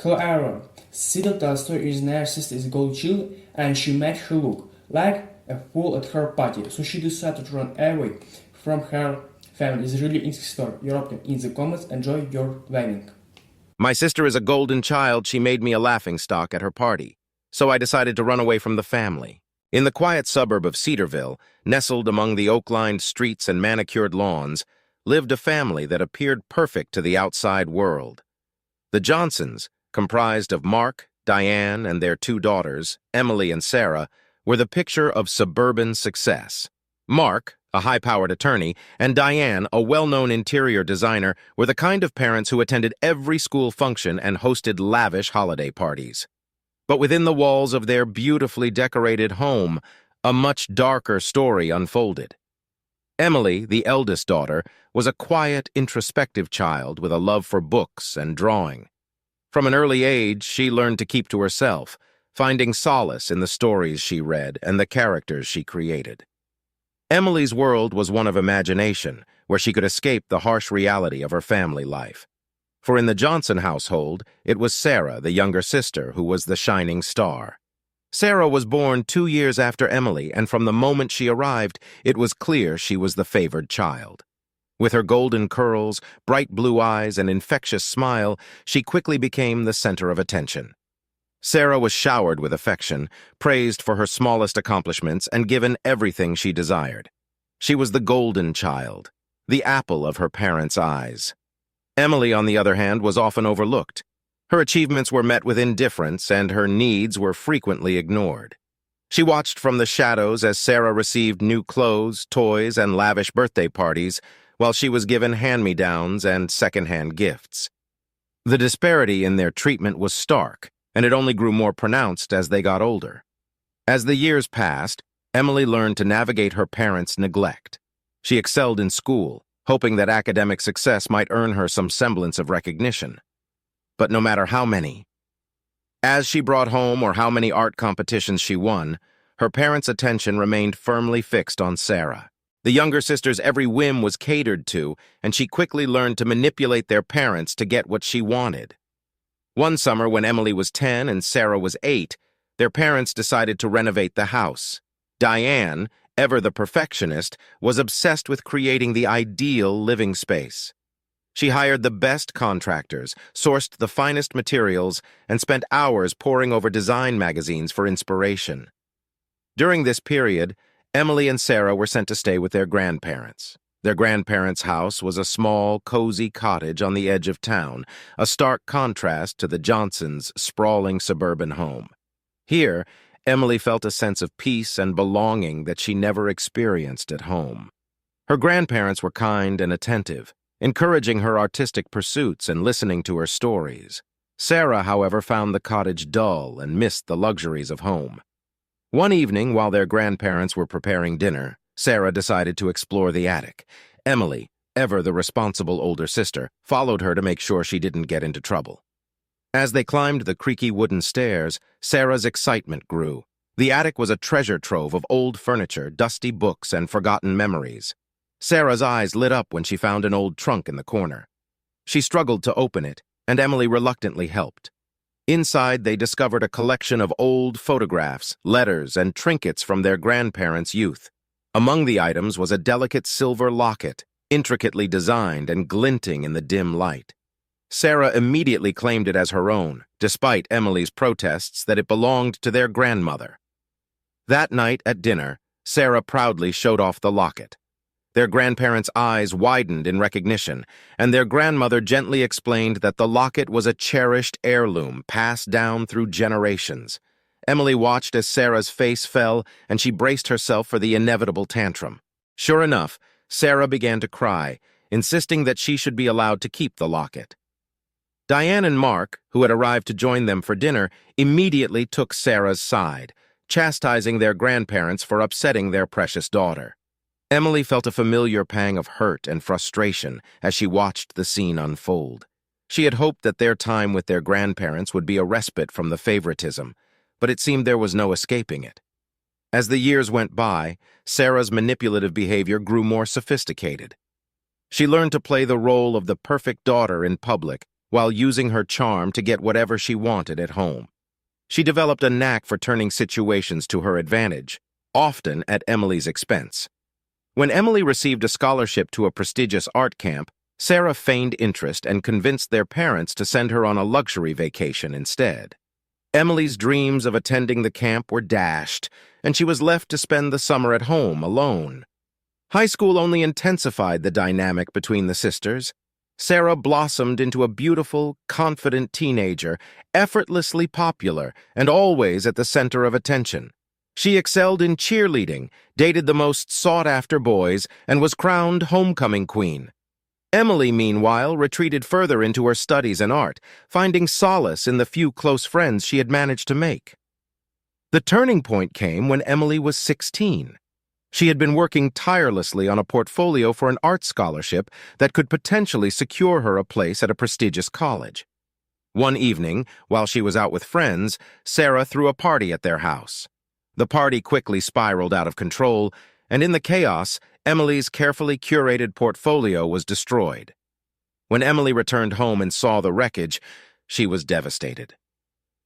However, Siddle Tolstoy's narcissist is gold chill and she made her look like a fool at her party, so she decided to run away from her family. It's a really interesting story. You're up in the comments. Enjoy your learning. My sister is a golden child. She made me a laughingstock at her party, so I decided to run away from the family. In the quiet suburb of Cedarville, nestled among the oak-lined streets and manicured lawns, lived a family that appeared perfect to the outside world. The Johnsons, comprised of Mark, Diane, and their two daughters, Emily and Sarah, were the picture of suburban success. Mark, a high-powered attorney, and Diane, a well-known interior designer, were the kind of parents who attended every school function and hosted lavish holiday parties. But within the walls of their beautifully decorated home, a much darker story unfolded. Emily, the eldest daughter, was a quiet, introspective child with a love for books and drawing. From an early age, she learned to keep to herself, finding solace in the stories she read and the characters she created. Emily's world was one of imagination, where she could escape the harsh reality of her family life. For in the Johnson household, it was Sarah, the younger sister, who was the shining star. Sarah was born 2 years after Emily, and from the moment she arrived, it was clear she was the favored child. With her golden curls, bright blue eyes, and infectious smile, she quickly became the center of attention. Sarah was showered with affection, praised for her smallest accomplishments, and given everything she desired. She was the golden child, the apple of her parents' eyes. Emily, on the other hand, was often overlooked. Her achievements were met with indifference, and her needs were frequently ignored. She watched from the shadows as Sarah received new clothes, toys, and lavish birthday parties, while she was given hand-me-downs and second-hand gifts. The disparity in their treatment was stark, and it only grew more pronounced as they got older. As the years passed, Emily learned to navigate her parents' neglect. She excelled in school, hoping that academic success might earn her some semblance of recognition. But no matter how many, as she brought home or how many art competitions she won, her parents' attention remained firmly fixed on Sarah. The younger sister's every whim was catered to, and she quickly learned to manipulate their parents to get what she wanted. One summer, when Emily was 10 and Sarah was 8, their parents decided to renovate the house. Diane, ever the perfectionist, was obsessed with creating the ideal living space. She hired the best contractors, sourced the finest materials, and spent hours poring over design magazines for inspiration. During this period, Emily and Sarah were sent to stay with their grandparents. Their grandparents' house was a small, cozy cottage on the edge of town, a stark contrast to the Johnsons' sprawling suburban home. Here, Emily felt a sense of peace and belonging that she never experienced at home. Her grandparents were kind and attentive, encouraging her artistic pursuits and listening to her stories. Sarah, however, found the cottage dull and missed the luxuries of home. One evening, while their grandparents were preparing dinner, Sarah decided to explore the attic. Emily, ever the responsible older sister, followed her to make sure she didn't get into trouble. As they climbed the creaky wooden stairs, Sarah's excitement grew. The attic was a treasure trove of old furniture, dusty books, and forgotten memories. Sarah's eyes lit up when she found an old trunk in the corner. She struggled to open it, and Emily reluctantly helped. Inside, they discovered a collection of old photographs, letters, and trinkets from their grandparents' youth. Among the items was a delicate silver locket, intricately designed and glinting in the dim light. Sarah immediately claimed it as her own, despite Emily's protests that it belonged to their grandmother. That night at dinner, Sarah proudly showed off the locket. Their grandparents' eyes widened in recognition, and their grandmother gently explained that the locket was a cherished heirloom passed down through generations. Emily watched as Sarah's face fell, and she braced herself for the inevitable tantrum. Sure enough, Sarah began to cry, insisting that she should be allowed to keep the locket. Diane and Mark, who had arrived to join them for dinner, immediately took Sarah's side, chastising their grandparents for upsetting their precious daughter. Emily felt a familiar pang of hurt and frustration as she watched the scene unfold. She had hoped that their time with their grandparents would be a respite from the favoritism, but it seemed there was no escaping it. As the years went by, Sarah's manipulative behavior grew more sophisticated. She learned to play the role of the perfect daughter in public while using her charm to get whatever she wanted at home. She developed a knack for turning situations to her advantage, often at Emily's expense. When Emily received a scholarship to a prestigious art camp, Sarah feigned interest and convinced their parents to send her on a luxury vacation instead. Emily's dreams of attending the camp were dashed, and she was left to spend the summer at home alone. High school only intensified the dynamic between the sisters. Sarah blossomed into a beautiful, confident teenager, effortlessly popular, and always at the center of attention. She excelled in cheerleading, dated the most sought-after boys, and was crowned homecoming queen. Emily, meanwhile, retreated further into her studies and art, finding solace in the few close friends she had managed to make. The turning point came when Emily was 16. She had been working tirelessly on a portfolio for an art scholarship that could potentially secure her a place at a prestigious college. One evening, while she was out with friends, Sarah threw a party at their house. The party quickly spiraled out of control, and in the chaos, Emily's carefully curated portfolio was destroyed. When Emily returned home and saw the wreckage, she was devastated.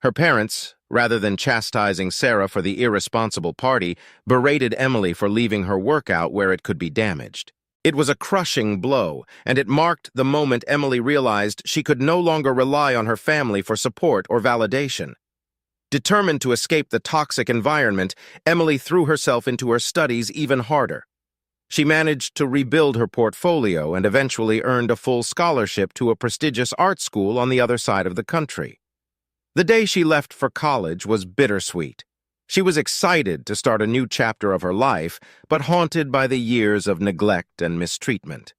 Her parents, rather than chastising Sarah for the irresponsible party, berated Emily for leaving her work out where it could be damaged. It was a crushing blow, and it marked the moment Emily realized she could no longer rely on her family for support or validation. Determined to escape the toxic environment, Emily threw herself into her studies even harder. She managed to rebuild her portfolio and eventually earned a full scholarship to a prestigious art school on the other side of the country. The day she left for college was bittersweet. She was excited to start a new chapter of her life, but haunted by the years of neglect and mistreatment.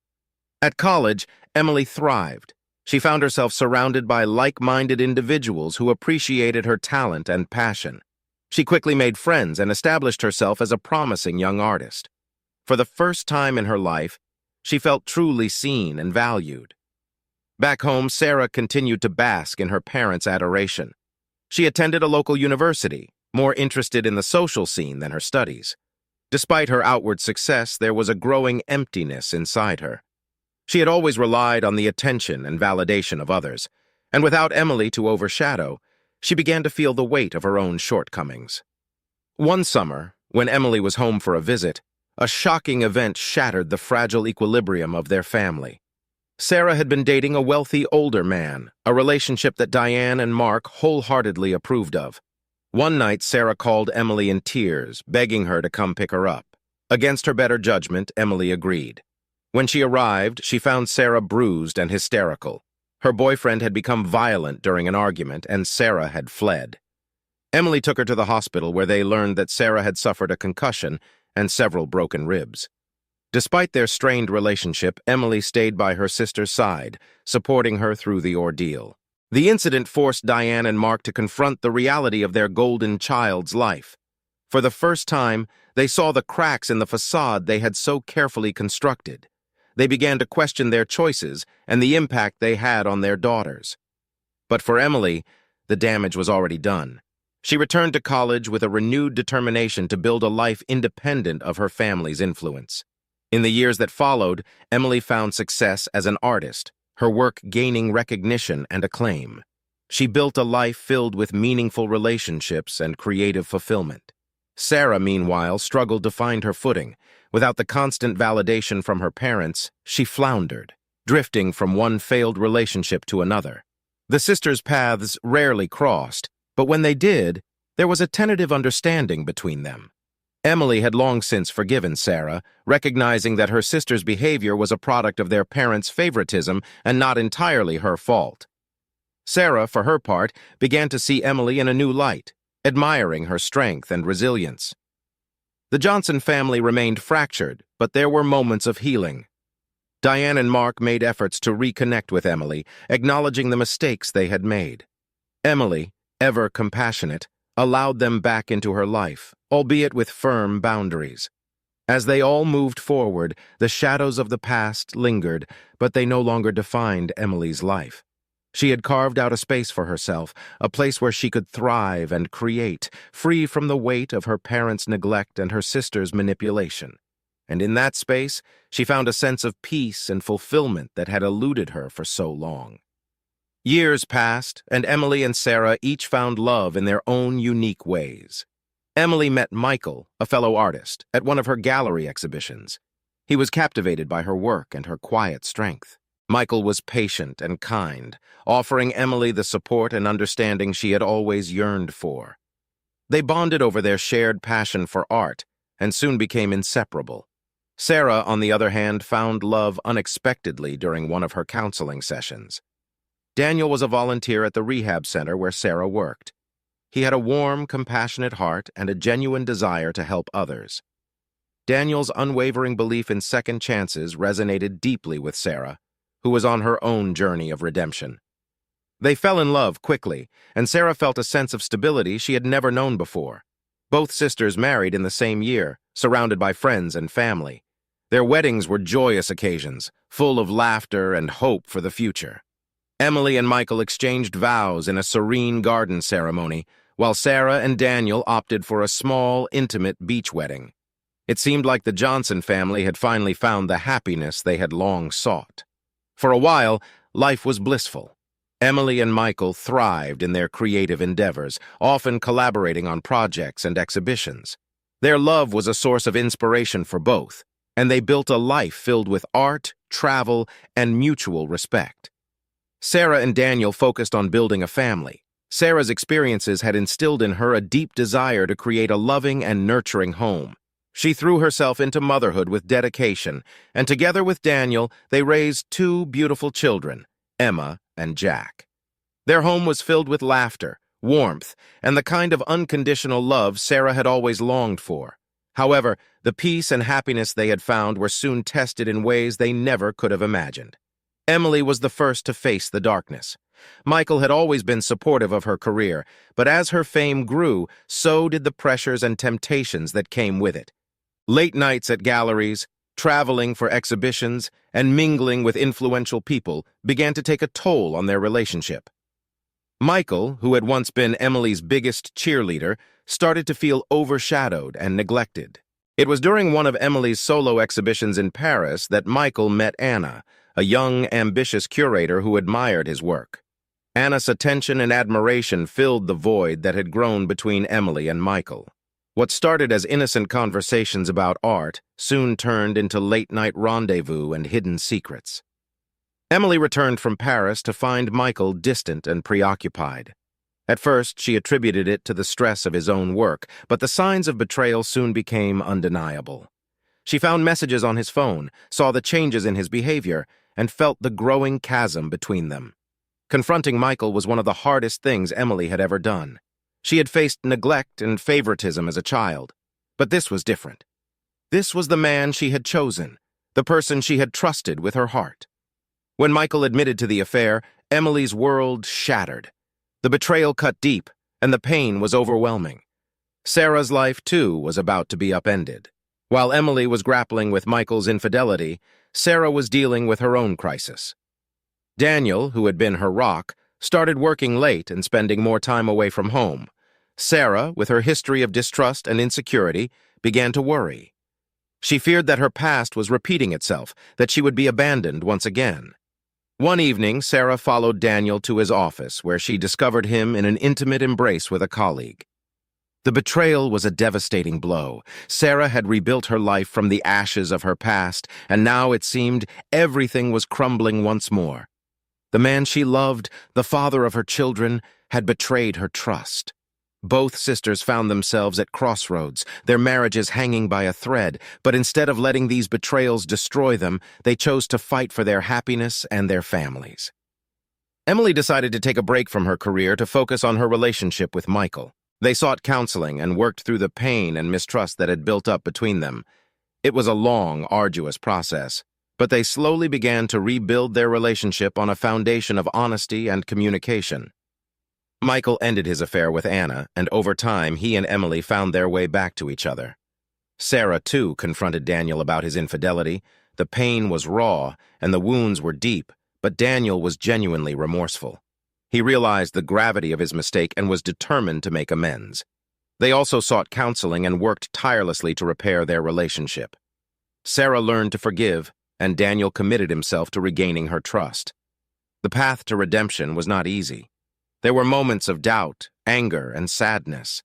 At college, Emily thrived. She found herself surrounded by like-minded individuals who appreciated her talent and passion. She quickly made friends and established herself as a promising young artist. For the first time in her life, she felt truly seen and valued. Back home, Sarah continued to bask in her parents' adoration. She attended a local university, more interested in the social scene than her studies. Despite her outward success, there was a growing emptiness inside her. She had always relied on the attention and validation of others, and without Emily to overshadow, she began to feel the weight of her own shortcomings. One summer, when Emily was home for a visit, a shocking event shattered the fragile equilibrium of their family. Sarah had been dating a wealthy older man, a relationship that Diane and Mark wholeheartedly approved of. One night, Sarah called Emily in tears, begging her to come pick her up. Against her better judgment, Emily agreed. When she arrived, she found Sarah bruised and hysterical. Her boyfriend had become violent during an argument, and Sarah had fled. Emily took her to the hospital, where they learned that Sarah had suffered a concussion and several broken ribs. Despite their strained relationship, Emily stayed by her sister's side, supporting her through the ordeal. The incident forced Diane and Mark to confront the reality of their golden child's life. For the first time, they saw the cracks in the facade they had so carefully constructed. They began to question their choices and the impact they had on their daughters. But for Emily, the damage was already done. She returned to college with a renewed determination to build a life independent of her family's influence. In the years that followed, Emily found success as an artist, her work gaining recognition and acclaim. She built a life filled with meaningful relationships and creative fulfillment. Sarah, meanwhile, struggled to find her footing. Without the constant validation from her parents, she floundered, drifting from one failed relationship to another. The sisters' paths rarely crossed, but when they did, there was a tentative understanding between them. Emily had long since forgiven Sarah, recognizing that her sister's behavior was a product of their parents' favoritism and not entirely her fault. Sarah, for her part, began to see Emily in a new light, admiring her strength and resilience. The Johnson family remained fractured, but there were moments of healing. Diane and Mark made efforts to reconnect with Emily, acknowledging the mistakes they had made. Emily, ever compassionate, allowed them back into her life, albeit with firm boundaries. As they all moved forward, the shadows of the past lingered, but they no longer defined Emily's life. She had carved out a space for herself, a place where she could thrive and create, free from the weight of her parents' neglect and her sister's manipulation. And in that space, she found a sense of peace and fulfillment that had eluded her for so long. Years passed, and Emily and Sarah each found love in their own unique ways. Emily met Michael, a fellow artist, at one of her gallery exhibitions. He was captivated by her work and her quiet strength. Michael was patient and kind, offering Emily the support and understanding she had always yearned for. They bonded over their shared passion for art and soon became inseparable. Sarah, on the other hand, found love unexpectedly during one of her counseling sessions. Daniel was a volunteer at the rehab center where Sarah worked. He had a warm, compassionate heart and a genuine desire to help others. Daniel's unwavering belief in second chances resonated deeply with Sarah, who was on her own journey of redemption. They fell in love quickly, and Sarah felt a sense of stability she had never known before. Both sisters married in the same year, surrounded by friends and family. Their weddings were joyous occasions, full of laughter and hope for the future. Emily and Michael exchanged vows in a serene garden ceremony, while Sarah and Daniel opted for a small, intimate beach wedding. It seemed like the Johnson family had finally found the happiness they had long sought. For a while, life was blissful. Emily and Michael thrived in their creative endeavors, often collaborating on projects and exhibitions. Their love was a source of inspiration for both, and they built a life filled with art, travel, and mutual respect. Sarah and Daniel focused on building a family. Sarah's experiences had instilled in her a deep desire to create a loving and nurturing home. She threw herself into motherhood with dedication, and together with Daniel, they raised two beautiful children, Emma and Jack. Their home was filled with laughter, warmth, and the kind of unconditional love Sarah had always longed for. However, the peace and happiness they had found were soon tested in ways they never could have imagined. Emily was the first to face the darkness. Michael had always been supportive of her career, but as her fame grew, so did the pressures and temptations that came with it. Late nights at galleries, traveling for exhibitions, and mingling with influential people began to take a toll on their relationship. Michael, who had once been Emily's biggest cheerleader, started to feel overshadowed and neglected. It was during one of Emily's solo exhibitions in Paris that Michael met Anna, a young, ambitious curator who admired his work. Anna's attention and admiration filled the void that had grown between Emily and Michael. What started as innocent conversations about art soon turned into late-night rendezvous and hidden secrets. Emily returned from Paris to find Michael distant and preoccupied. At first, she attributed it to the stress of his own work, but the signs of betrayal soon became undeniable. She found messages on his phone, saw the changes in his behavior, and felt the growing chasm between them. Confronting Michael was one of the hardest things Emily had ever done. She had faced neglect and favoritism as a child, but this was different. This was the man she had chosen, the person she had trusted with her heart. When Michael admitted to the affair, Emily's world shattered. The betrayal cut deep, and the pain was overwhelming. Sarah's life, too, was about to be upended. While Emily was grappling with Michael's infidelity, Sarah was dealing with her own crisis. Daniel, who had been her rock, started working late and spending more time away from home. Sarah, with her history of distrust and insecurity, began to worry. She feared that her past was repeating itself, that she would be abandoned once again. One evening, Sarah followed Daniel to his office, where she discovered him in an intimate embrace with a colleague. The betrayal was a devastating blow. Sarah had rebuilt her life from the ashes of her past, and now it seemed everything was crumbling once more. The man she loved, the father of her children, had betrayed her trust. Both sisters found themselves at crossroads, their marriages hanging by a thread, but instead of letting these betrayals destroy them, they chose to fight for their happiness and their families. Emily decided to take a break from her career to focus on her relationship with Michael. They sought counseling and worked through the pain and mistrust that had built up between them. It was a long, arduous process, but they slowly began to rebuild their relationship on a foundation of honesty and communication. Michael ended his affair with Anna, and over time he and Emily found their way back to each other. Sarah, too, confronted Daniel about his infidelity. The pain was raw, and the wounds were deep, but Daniel was genuinely remorseful. He realized the gravity of his mistake and was determined to make amends. They also sought counseling and worked tirelessly to repair their relationship. Sarah learned to forgive, and Daniel committed himself to regaining her trust. The path to redemption was not easy. There were moments of doubt, anger, and sadness.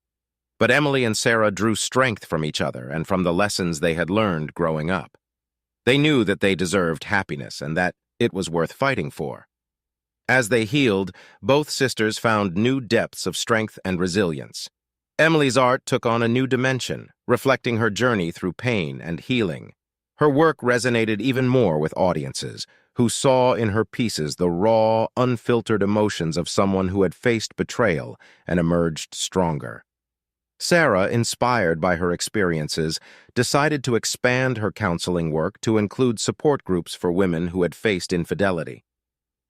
But Emily and Sarah drew strength from each other and from the lessons they had learned growing up. They knew that they deserved happiness and that it was worth fighting for. As they healed, both sisters found new depths of strength and resilience. Emily's art took on a new dimension, reflecting her journey through pain and healing. Her work resonated even more with audiences, who saw in her pieces the raw, unfiltered emotions of someone who had faced betrayal and emerged stronger. Sarah, inspired by her experiences, decided to expand her counseling work to include support groups for women who had faced infidelity.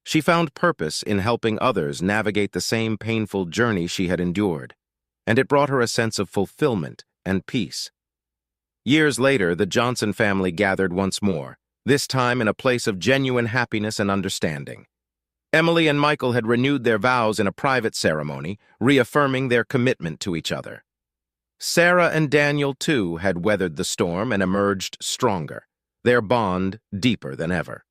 She found purpose in helping others navigate the same painful journey she had endured, and it brought her a sense of fulfillment and peace. Years later, the Johnson family gathered once more, this time in a place of genuine happiness and understanding. Emily and Michael had renewed their vows in a private ceremony, reaffirming their commitment to each other. Sarah and Daniel, too, had weathered the storm and emerged stronger, their bond deeper than ever.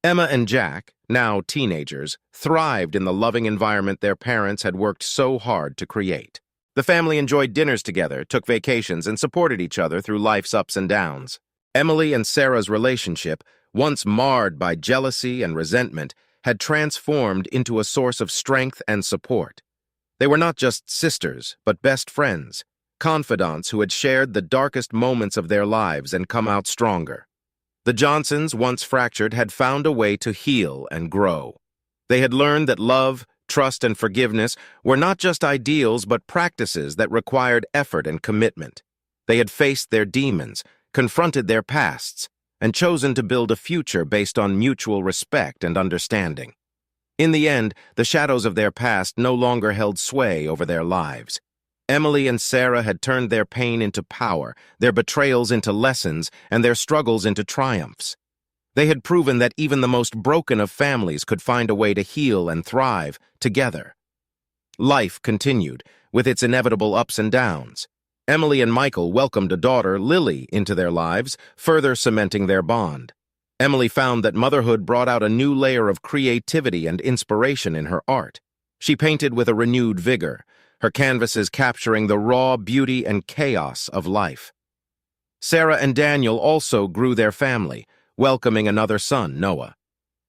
Emma and Jack, now teenagers, thrived in the loving environment their parents had worked so hard to create. The family enjoyed dinners together, took vacations, and supported each other through life's ups and downs. Emily and Sarah's relationship, once marred by jealousy and resentment, had transformed into a source of strength and support. They were not just sisters, but best friends, confidants who had shared the darkest moments of their lives and come out stronger. The Johnsons, once fractured, had found a way to heal and grow. They had learned that love, trust, and forgiveness were not just ideals but practices that required effort and commitment. They had faced their demons, confronted their pasts, and chosen to build a future based on mutual respect and understanding. In the end, the shadows of their past no longer held sway over their lives. Emily and Sarah had turned their pain into power, their betrayals into lessons, and their struggles into triumphs. They had proven that even the most broken of families could find a way to heal and thrive together. Life continued, with its inevitable ups and downs. Emily and Michael welcomed a daughter, Lily, into their lives, further cementing their bond. Emily found that motherhood brought out a new layer of creativity and inspiration in her art. She painted with a renewed vigor, her canvases capturing the raw beauty and chaos of life. Sarah and Daniel also grew their family, welcoming another son, Noah.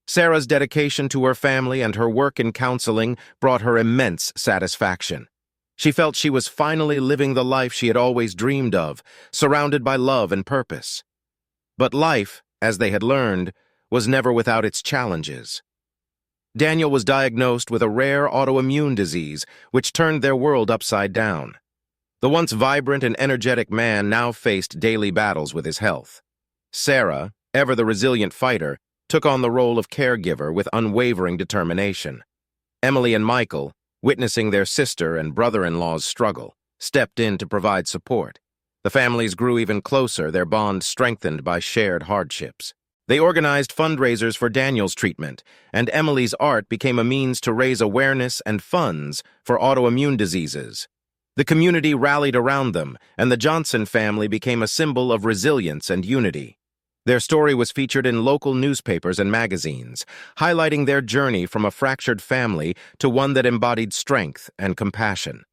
Sarah's dedication to her family and her work in counseling brought her immense satisfaction. She felt she was finally living the life she had always dreamed of, surrounded by love and purpose. But life, as they had learned, was never without its challenges. Daniel was diagnosed with a rare autoimmune disease, which turned their world upside down. The once vibrant and energetic man now faced daily battles with his health. Sarah, ever the resilient fighter, took on the role of caregiver with unwavering determination. Emily and Michael, witnessing their sister and brother-in-law's struggle, stepped in to provide support. The families grew even closer, their bond strengthened by shared hardships. They organized fundraisers for Daniel's treatment, and Emily's art became a means to raise awareness and funds for autoimmune diseases. The community rallied around them, and the Johnson family became a symbol of resilience and unity. Their story was featured in local newspapers and magazines, highlighting their journey from a fractured family to one that embodied strength and compassion.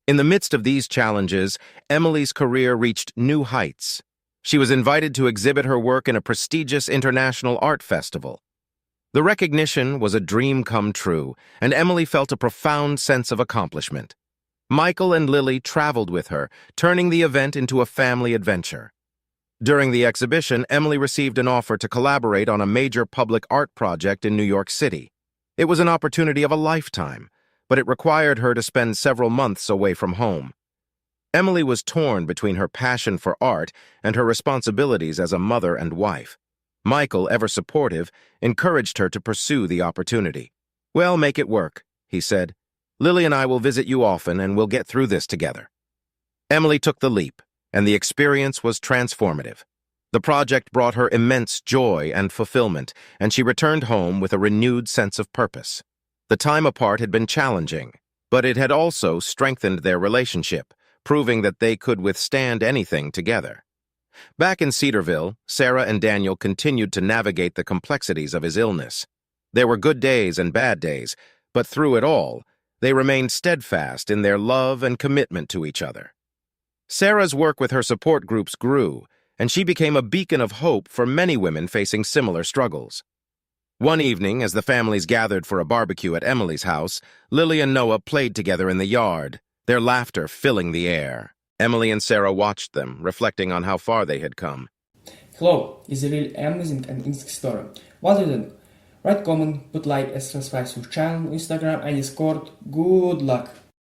In the midst of these challenges, Emily's career reached new heights. She was invited to exhibit her work in a prestigious international art festival. The recognition was a dream come true, and Emily felt a profound sense of accomplishment. Michael and Lily traveled with her, turning the event into a family adventure. During the exhibition, Emily received an offer to collaborate on a major public art project in New York City. It was an opportunity of a lifetime, but it required her to spend several months away from home. Emily was torn between her passion for art and her responsibilities as a mother and wife. Michael, ever supportive, encouraged her to pursue the opportunity. "Well, make it work," he said. "Lily and I will visit you often, and we'll get through this together." Emily took the leap, and the experience was transformative. The project brought her immense joy and fulfillment, and she returned home with a renewed sense of purpose. The time apart had been challenging, but it had also strengthened their relationship, proving that they could withstand anything together. Back in Cedarville, Sarah and Daniel continued to navigate the complexities of his illness. There were good days and bad days, but through it all, they remained steadfast in their love and commitment to each other. Sarah's work with her support groups grew, and she became a beacon of hope for many women facing similar struggles. One evening, as the families gathered for a barbecue at Emily's house, Lily and Noah played together in the yard, their laughter filling the air. Emily and Sarah watched them, reflecting on how far they had come. Hello, it's a really amazing and interesting story. What do you think? Write comment, put like and subscribe to our channel, Instagram and Discord. Good luck!